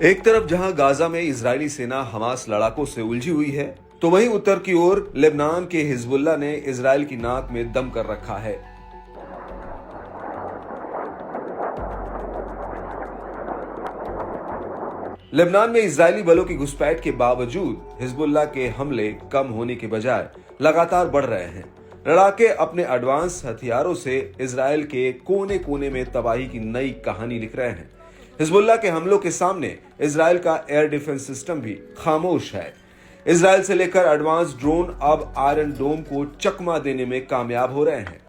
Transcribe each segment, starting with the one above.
एक तरफ जहां गाजा में इजरायली सेना हमास लड़ाकों से उलझी हुई है, तो वहीं उत्तर की ओर लेबनान के हिजबुल्लाह ने इजरायल की नाक में दम कर रखा है। लेबनान में इजरायली बलों की घुसपैठ के बावजूद हिजबुल्लाह के हमले कम होने के बजाय लगातार बढ़ रहे हैं। लड़ाके अपने एडवांस हथियारों से इजरायल के कोने कोने में तबाही की नई कहानी लिख रहे हैं। हिजबुल्लाह के हमलों के सामने इजरायल का एयर डिफेंस सिस्टम भी खामोश है। इजरायल से लेकर एडवांस ड्रोन अब आयरन डोम को चकमा देने में कामयाब हो रहे हैं।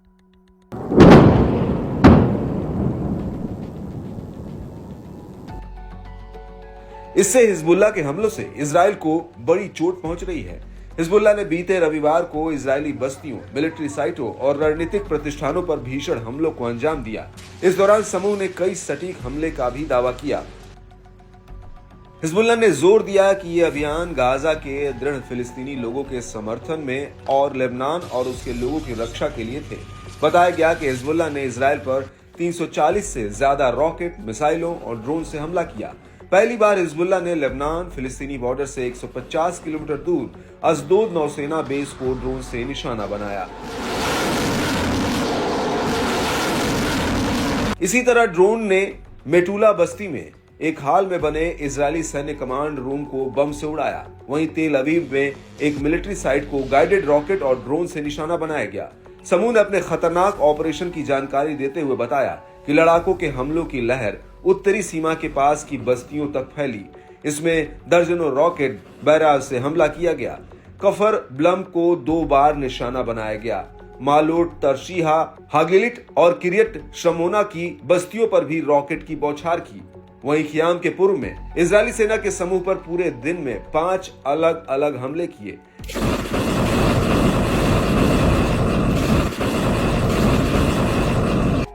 इससे हिजबुल्लाह के हमलों से इजरायल को बड़ी चोट पहुंच रही है। हिजबुल्लाह ने बीते रविवार को इजरायली बस्तियों, मिलिट्री साइटों और रणनीतिक प्रतिष्ठानों पर भीषण हमलों को अंजाम दिया। इस दौरान समूह ने कई सटीक हमले का भी दावा किया। हिजबुल्लाह ने जोर दिया कि ये अभियान गाजा के दृढ़ फिलिस्तीनी लोगों के समर्थन में और लेबनान और उसके लोगों की रक्षा के लिए थे। बताया गया कि हिजबुल्लाह ने इजरायल पर 340 से ज्यादा रॉकेट, मिसाइलों और ड्रोन से हमला किया। पहली बार हिजबुल्लाह ने लेबनान फिलिस्तीनी बॉर्डर से 150 किलोमीटर दूर अशदोद नौसेना बेस को ड्रोन से निशाना बनाया। इसी तरह ड्रोन ने मेटुला बस्ती में एक हाल में बने इजरायली सैन्य कमांड रूम को बम से उड़ाया। वहीं तेल अवीव में एक मिलिट्री साइट को गाइडेड रॉकेट और ड्रोन से निशाना बनाया गया। समूह ने अपने खतरनाक ऑपरेशन की जानकारी देते हुए बताया कि लड़ाकों के हमलों की लहर उत्तरी सीमा के पास की बस्तियों तक फैली। इसमें दर्जनों रॉकेट बैराज से हमला किया गया। कफर ब्लम को 2 बार निशाना बनाया गया। मालोट, तरशीहा, हागिलिट और किरियट शमोना की बस्तियों पर भी रॉकेट की बौछार की। वहीं खियाम के पूर्व में इजरायली सेना के समूह पर पूरे दिन में 5 अलग अलग हमले किए।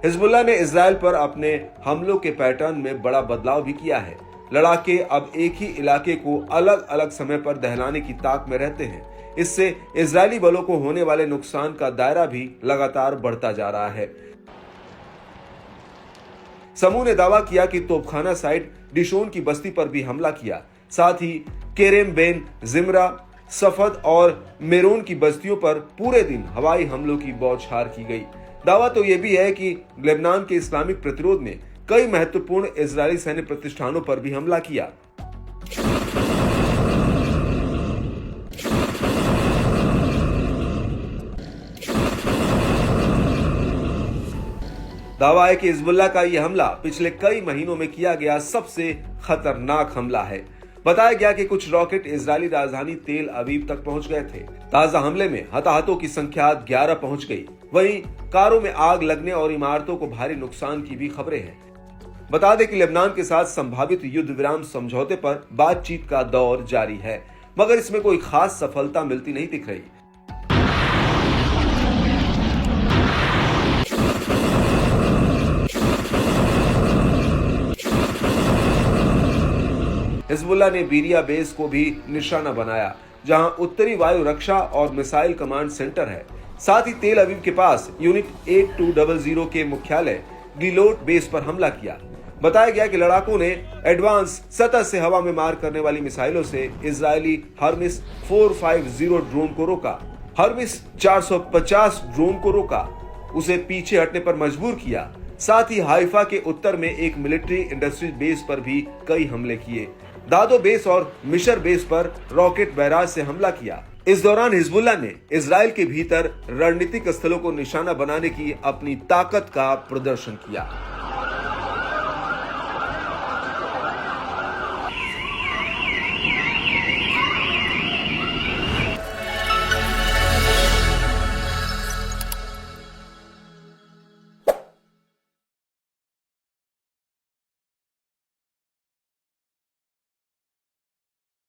हिजबुल्लाह ने इजरायल पर अपने हमलों के पैटर्न में बड़ा बदलाव भी किया है। लड़ाके अब एक ही इलाके को अलग अलग समय पर दहलाने की ताक में रहते हैं। इससे इजरायली बलों को होने वाले नुकसान का दायरा भी लगातार बढ़ता जा रहा है। समूह ने दावा किया कि तोपखाना साइट डिशोन की बस्ती पर भी हमला किया। साथ ही केरेम बेन जिमरा, सफद और मेरोन की बस्तियों पर पूरे दिन हवाई हमलों की बौछार की गई। दावा तो यह भी है कि लेबनान के इस्लामिक प्रतिरोध ने कई महत्वपूर्ण इजरायली सैन्य प्रतिष्ठानों पर भी हमला किया। दावा है कि हिजबुल्लाह का यह हमला पिछले कई महीनों में किया गया सबसे खतरनाक हमला है। बताया गया कि कुछ रॉकेट इजरायली राजधानी तेल अवीव तक पहुंच गए थे। ताजा हमले में हताहतों की संख्या 11 पहुंच गई। वहीं कारों में आग लगने और इमारतों को भारी नुकसान की भी खबरें हैं। बता दें कि लेबनान के साथ संभावित युद्ध विराम समझौते पर बातचीत का दौर जारी है, मगर इसमें कोई खास सफलता मिलती नहीं दिख रही। हिजबुल्लाह ने बीरिया बेस को भी निशाना बनाया, जहां उत्तरी वायु रक्षा और मिसाइल कमांड सेंटर है। साथ ही तेल अवीव के पास यूनिट 8200 के मुख्यालय गिलोट बेस पर हमला किया। बताया गया कि लड़ाकों ने एडवांस सतह से हवा में मार करने वाली मिसाइलों से इजरायली हर्मिस 450 ड्रोन को रोका। हर्मिस 450 ड्रोन को रोका, उसे पीछे हटने पर मजबूर किया। साथ ही हाइफा के उत्तर में एक मिलिट्री इंडस्ट्री बेस पर भी कई हमले किए। दादो बेस और मिशर बेस पर रॉकेट बैराज से हमला किया। इस दौरान हिजबुल्लाह ने इजरायल के भीतर रणनीतिक स्थलों को निशाना बनाने की अपनी ताकत का प्रदर्शन किया।